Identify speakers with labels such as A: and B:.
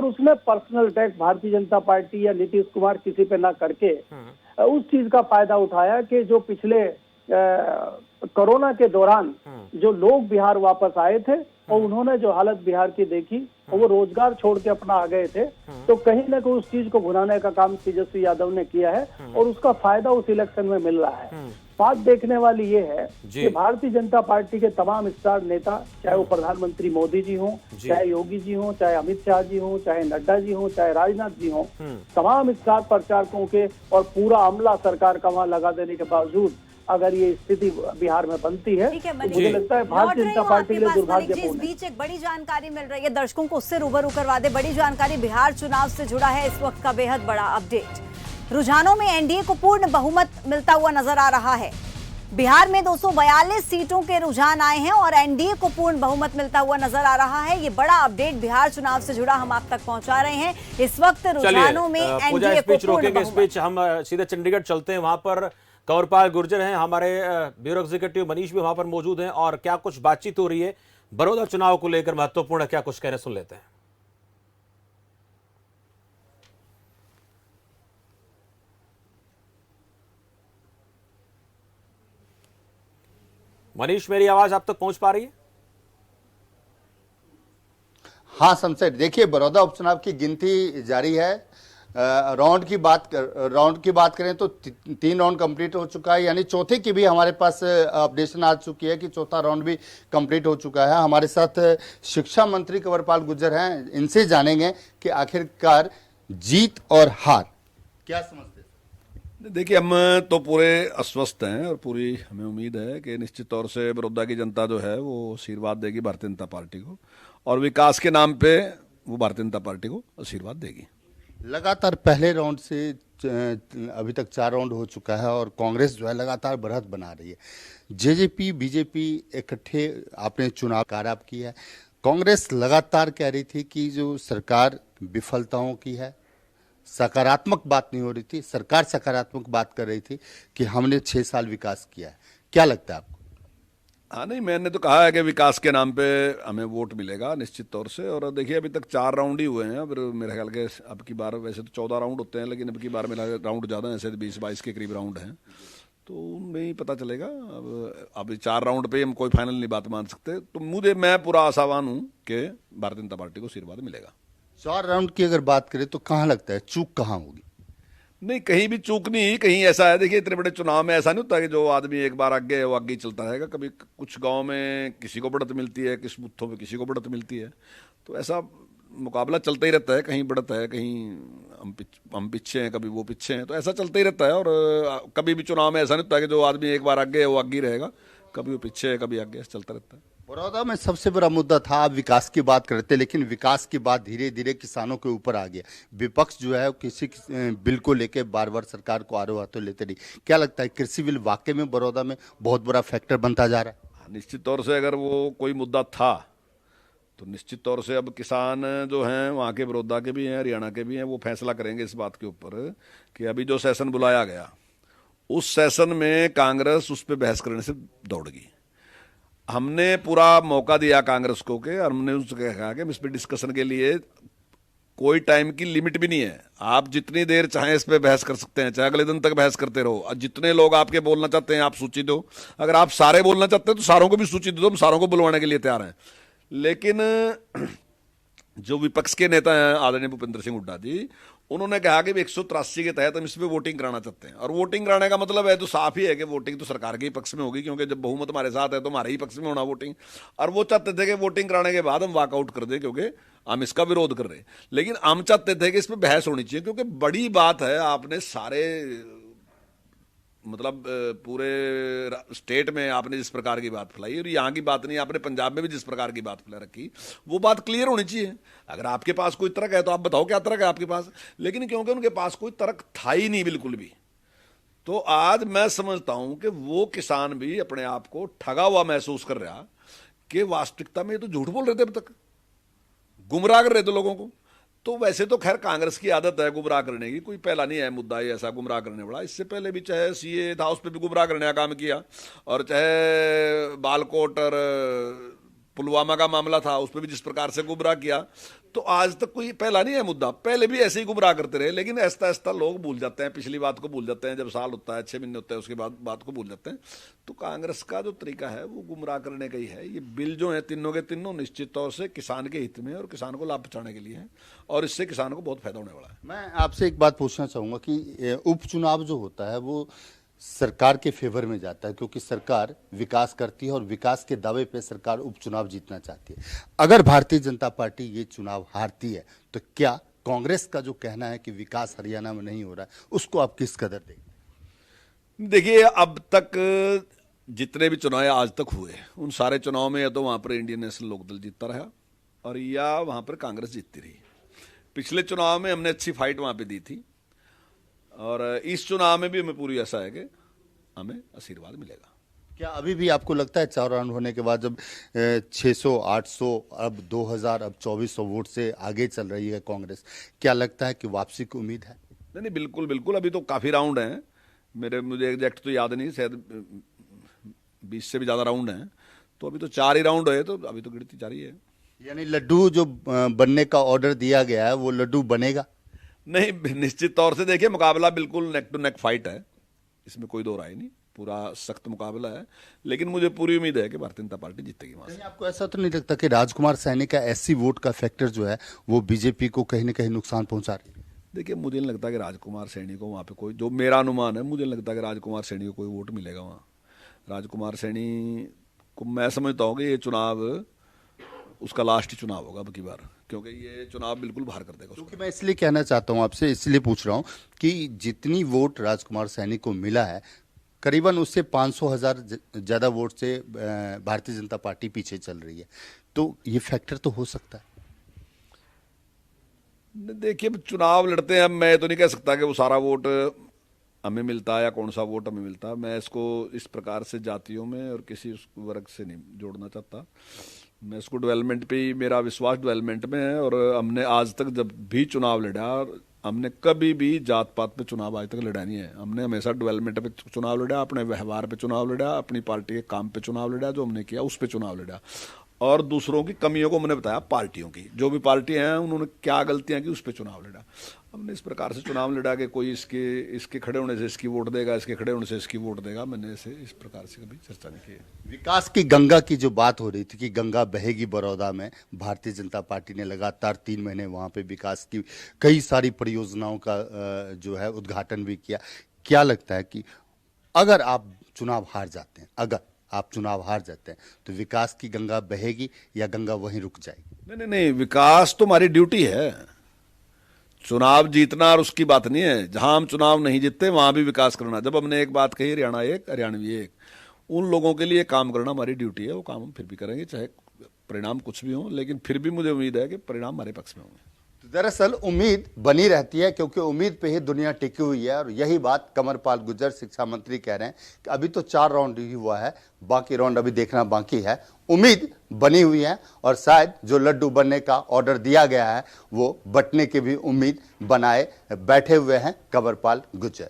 A: और उसमें personal attack Bharatiya Janata party या नीतीश कुमार किसी पे ना करके उस चीज का फायदा उठाया कि जो पिछले कोरोना के दौरान जो लोग बिहार वापस आए थे और उन्होंने जो हालत बिहार की देखी और वो रोजगार छोड़ के अपना आ गए थे, तो कहीं ना कहीं उस चीज को भुनाने का काम तेजस्वी यादव ने किया है और उसका फायदा उस इलेक्शन में मिल रहा है। बात देखने वाली ये है कि भारतीय जनता पार्टी के तमाम स्टार नेता, चाहे वो प्रधानमंत्री मोदी जी हों, चाहे योगी जी हों, चाहे अमित शाह जी हों, चाहे नड्डा जी हों, चाहे राजनाथ जी हों, तमाम स्टार प्रचारकों के और पूरा अमला सरकार का वहां लगा देने के बावजूद अगर ये स्थिति बिहार में बनती है तो मुझे लगता है भारतीय जनता पार्टी के लिए दुर्भाग्यपूर्ण है।
B: इस बीच एक बड़ी जानकारी मिल रही है, दर्शकों को उससे रूबरू करवा दे। बड़ी जानकारी बिहार चुनाव से जुड़ा है, इस वक्त का बेहद बड़ा अपडेट। रुझानों में एनडीए को पूर्ण बहुमत मिलता हुआ नजर आ रहा है। बिहार में 242 सीटों के रुझान आए हैं और एनडीए को पूर्ण बहुमत मिलता हुआ नजर आ रहा है। ये बड़ा अपडेट बिहार चुनाव से जुड़ा हम आप तक पहुंचा रहे हैं। इस वक्त रुझानों में एनडीए को पूर्ण बहुमत।
C: हम सीधे चंडीगढ़ चलते हैं, वहां पर कंवरपाल गुर्जर हैं, हमारे ब्यूरो एग्जीक्यूटिव मनीष भी वहां पर मौजूद हैं और क्या कुछ बातचीत हो रही है बड़ौदा चुनाव को लेकर, महत्वपूर्ण है, क्या कुछ कहने सुन लेते हैं। मनीष, मेरी आवाज आप तक पहुंच पा रही है?
D: हाँ शमशेर, देखिए बड़ौदा उपचुनाव की गिनती जारी है। राउंड की बात करें तो 3 राउंड कंप्लीट हो चुका है, यानी चौथे की भी हमारे पास अपडेशन आ चुकी है कि चौथा राउंड भी कंप्लीट हो चुका है। हमारे साथ शिक्षा मंत्री कंवरपाल गुर्जर हैं, इनसे जानेंगे कि आखिरकार जीत और हार क्या समझते हैं।
E: देखिए, हम तो पूरे आश्वस्त हैं और पूरी हमें उम्मीद है कि निश्चित तौर से बड़ौदा की जनता जो है वो आशीर्वाद देगी भारतीय जनता पार्टी को और विकास के नाम पे वो भारतीय जनता पार्टी को आशीर्वाद देगी।
D: लगातार पहले राउंड से अभी तक 4 राउंड हो चुका है और कांग्रेस जो है लगातार बढ़त बना रही है। जेजेपी बीजेपी इकट्ठे आपने चुनाव कारआप किया है। कांग्रेस लगातार कह रही थी कि जो सरकार विफलताओं की है, सकारात्मक बात नहीं हो रही थी। सरकार सकारात्मक बात कर रही थी कि हमने 6 साल विकास किया है। क्या लगता है आपको?
E: हाँ, नहीं, मैंने तो कहा है कि विकास के नाम पे हमें वोट मिलेगा निश्चित तौर से। और देखिए, अभी तक 4 राउंड ही हुए हैं। फिर मेरे ख्याल के अब की बार वैसे तो 14 राउंड होते हैं, लेकिन अब की बार मेरा राउंड ज़्यादा है, ऐसे 20-22 के करीब राउंड हैं, तो उनमें ही पता चलेगा। अब 4 राउंड पे हम कोई फाइनल नहीं बात मान सकते। तो मैं पूरा आशावान हूँ कि भारतीय जनता पार्टी को आशीर्वाद मिलेगा।
D: 4 राउंड की अगर बात करें तो कहाँ लगता है चूक कहाँ होगी?
E: नहीं, कहीं भी चूक नहीं, कहीं ऐसा है। देखिए, इतने बड़े चुनाव में ऐसा नहीं होता कि जो आदमी एक बार आगे है वो आगे ही चलता रहेगा। कभी कुछ गांव में किसी को बढ़त मिलती है, किस बूथों पे किसी को बढ़त मिलती है, तो ऐसा मुकाबला चलता ही रहता है। कहीं बढ़त है, कहीं हम पीछे हैं, कभी वो पीछे हैं, तो ऐसा चलता ही रहता है। और कभी भी चुनाव में ऐसा नहीं होता कि जो आदमी एक बार आगे है वो आगे ही रहेगा, कभी वो पीछे है, कभी आगे, चलता रहता है।
D: बड़ौदा में सबसे बड़ा मुद्दा था, आप विकास की बात करते, लेकिन विकास की बात धीरे धीरे किसानों के ऊपर आ गया। विपक्ष जो है किसी बिल को लेके बार बार सरकार को आरो हाथों लेते नहीं। क्या लगता है कृषि बिल वाकई में बड़ौदा में बहुत बड़ा फैक्टर बनता जा रहा है?
E: निश्चित तौर से अगर वो कोई मुद्दा था तो निश्चित तौर से अब किसान जो हैं वहाँ के, बड़ौदा के भी हैं, हरियाणा के भी हैं, वो फैसला करेंगे इस बात के ऊपर कि अभी जो सेशन बुलाया गया उस सेशन में कांग्रेस उस पर बहस करने से दौड़ गई। हमने पूरा मौका दिया कांग्रेस को कि हमने उससे कहा कि इस पर डिस्कशन के लिए कोई टाइम की लिमिट भी नहीं है। आप जितनी देर चाहें इस पर बहस कर सकते हैं, चाहे अगले दिन तक बहस करते रहो। जितने लोग आपके बोलना चाहते हैं आप सूची दो। अगर आप सारे बोलना चाहते हैं तो सारों को भी सूची दो, हम सारों को बुलवाने के लिए तैयार हैं। लेकिन जो विपक्ष के नेता हैं आदरणीय भूपेंद्र सिंह हुड्डा जी, उन्होंने कहा कि 183 के तहत हम इस पर वोटिंग कराना चाहते हैं। और वोटिंग कराने का मतलब है तो साफ ही है कि वोटिंग तो सरकार के ही पक्ष में होगी, क्योंकि जब बहुमत हमारे साथ है तो हमारे ही पक्ष में होना वोटिंग। और वो चाहते थे कि वोटिंग कराने के बाद हम वॉकआउट कर दें, क्योंकि हम इसका विरोध कर रहे हैं। लेकिन हम चाहते थे कि इस पर बहस होनी चाहिए, क्योंकि बड़ी बात है। आपने सारे मतलब पूरे स्टेट में आपने जिस प्रकार की बात फैलाई, और यहाँ की बात नहीं, आपने पंजाब में भी जिस प्रकार की बात फैला रखी, वो बात क्लियर होनी चाहिए। अगर आपके पास कोई तर्क है तो आप बताओ क्या तर्क है आपके पास। लेकिन क्योंकि उनके पास कोई तर्क था ही नहीं बिल्कुल भी, तो आज मैं समझता हूं कि वो किसान भी अपने आप को ठगा हुआ महसूस कर रहा कि वास्तविकता में तो झूठ बोल रहे थे, अब तक गुमराह कर रहे थे लोगों को। तो वैसे तो खैर कांग्रेस की आदत है गुमराह करने की, कोई पहला नहीं है मुद्दा ये ऐसा गुमराह करने वाला। इससे पहले भी चाहे सीए था, उस पर भी गुमराह करने का काम किया, और चाहे बालकोट और पुलवामा का मामला था, उस पर भी जिस प्रकार से गुमराह किया, तो आज तक कोई पहला नहीं है मुद्दा, पहले भी ऐसे ही गुमराह करते रहे, लेकिन ऐसा ऐसा लोग भूल जाते हैं, पिछली बात को भूल जाते हैं, जब साल होता है 6 महीने होता है उसके बाद बात को भूल जाते हैं। तो कांग्रेस का जो तरीका है वो गुमराह करने का ही है। ये बिल जो है तीनों के तीनों निश्चित तौर से किसान के हित में और किसान को लाभ पहुंचाने के लिए है, और इससे किसान को बहुत फायदा होने वाला है।
D: मैं आपसे एक बात पूछना चाहूंगा कि उपचुनाव जो होता है वो सरकार के फेवर में जाता है, क्योंकि सरकार विकास करती है और विकास के दावे पे सरकार उपचुनाव जीतना चाहती है। अगर भारतीय जनता पार्टी ये चुनाव हारती है तो क्या कांग्रेस का जो कहना है कि विकास हरियाणा में नहीं हो रहा है उसको आप किस कदर देंगे?
E: देखिए, अब तक जितने भी चुनाव आज तक हुए उन सारे चुनाव में या तो वहां पर इंडियन नेशनल लोकदल जीतता रहा और या वहां पर कांग्रेस जीतती रही। पिछले चुनाव में हमने अच्छी फाइट वहां पे दी थी, और इस चुनाव में भी हमें पूरी आशा है कि हमें आशीर्वाद मिलेगा।
D: क्या अभी भी आपको लगता है 4 राउंड होने के बाद जब 600, 800, अब 2000, अब 2400 वोट से आगे चल रही है कांग्रेस, क्या लगता है कि वापसी की उम्मीद है?
E: नहीं, बिल्कुल बिल्कुल, अभी तो काफी राउंड हैं। मुझे एग्जैक्ट तो याद नहीं, शायद 20 से भी ज्यादा राउंड हैं, तो अभी तो 4 ही राउंड है, तो अभी तो गिनती जारी है।
D: यानी लड्डू जो बनने का ऑर्डर दिया गया है वो लड्डू बनेगा?
E: नहीं, निश्चित तौर से देखिए मुकाबला बिल्कुल नेक टू नेक फाइट है, इसमें कोई दो राय नहीं, पूरा सख्त मुकाबला है, लेकिन मुझे पूरी उम्मीद है कि भारतीय जनता पार्टी जीतेगी वहां से।
D: आपको ऐसा तो नहीं लगता कि राजकुमार सैनी का एससी वोट का फैक्टर जो है वो बीजेपी को कहीं ना कहीं नुकसान पहुंचा रही है?
E: देखिए, मुझे नहीं लगता कि राजकुमार सैनी को वहाँ पे कोई, जो मेरा अनुमान है, मुझे नहीं लगता कि राजकुमार सैनी को कोई वोट मिलेगा वहाँ। राजकुमार सैनी को मैं समझता हूँ कि ये चुनाव उसका लास्ट चुनाव होगा अब की बार, क्योंकि ये चुनाव बिल्कुल बाहर कर देगा।
D: क्योंकि मैं इसलिए कहना चाहता हूँ आपसे, इसलिए पूछ रहा हूँ कि जितनी वोट राजकुमार सैनी को मिला है करीबन उससे 500,000 ज्यादा वोट से भारतीय जनता पार्टी पीछे चल रही है, तो ये फैक्टर तो हो सकता है।
E: देखिए, चुनाव लड़ते हैं, अब मैं तो नहीं कह सकता कि वो सारा वोट हमें मिलता है या कौन सा वोट हमें मिलता है। मैं इसको इस प्रकार से जातियों में और किसी वर्ग से नहीं जोड़ना चाहता। मैं इसको डेवलपमेंट पे ही, मेरा विश्वास डेवलपमेंट में है, और हमने आज तक जब भी चुनाव लड़ा, हमने कभी भी जात पात पे चुनाव आज तक लड़ा नहीं है। हमने हमेशा डेवलपमेंट पे चुनाव लड़ा, अपने व्यवहार पे चुनाव लड़ा, अपनी पार्टी के काम पे चुनाव लड़ा, जो हमने किया उस पे चुनाव लड़ा, और दूसरों की कमियों को मैंने बताया, पार्टियों की जो भी पार्टियां हैं उन्होंने क्या गलतियां की उस पर चुनाव लड़ा। हमने इस प्रकार से चुनाव लड़ा कि कोई इसके खड़े होने से इसकी वोट देगा, इसके खड़े होने से इसकी वोट देगा, मैंने इस प्रकार से कभी चर्चा नहीं की।
D: विकास की गंगा की जो बात हो रही थी कि गंगा बहेगी बड़ौदा में, भारतीय जनता पार्टी ने लगातार 3 महीने वहां पे विकास की कई सारी परियोजनाओं का जो है उद्घाटन भी किया। क्या लगता है कि अगर आप चुनाव हार जाते हैं, अगर आप चुनाव हार जाते हैं तो विकास की गंगा बहेगी या गंगा वहीं रुक जाएगी?
E: नहीं नहीं नहीं, विकास तो हमारी ड्यूटी है। चुनाव जीतना और उसकी बात नहीं है, जहां हम चुनाव नहीं जीतते वहां भी विकास करना। जब हमने एक बात कही, हरियाणा एक हरियाणवी एक, उन लोगों के लिए काम करना हमारी ड्यूटी है। वो काम हम फिर भी करेंगे, चाहे परिणाम कुछ भी हो, लेकिन फिर भी मुझे उम्मीद है कि परिणाम हमारे पक्ष में होंगे।
D: दरअसल उम्मीद बनी रहती है, क्योंकि उम्मीद पे ही दुनिया टिकी हुई है, और यही बात कंवरपाल गुर्जर शिक्षा मंत्री कह रहे हैं कि अभी तो 4 राउंड ही हुआ है, बाकी राउंड अभी देखना बाकी है। उम्मीद बनी हुई है, और शायद जो लड्डू बनने का ऑर्डर दिया गया है वो बंटने की भी उम्मीद बनाए बैठे हुए हैं कंवरपाल गुर्जर।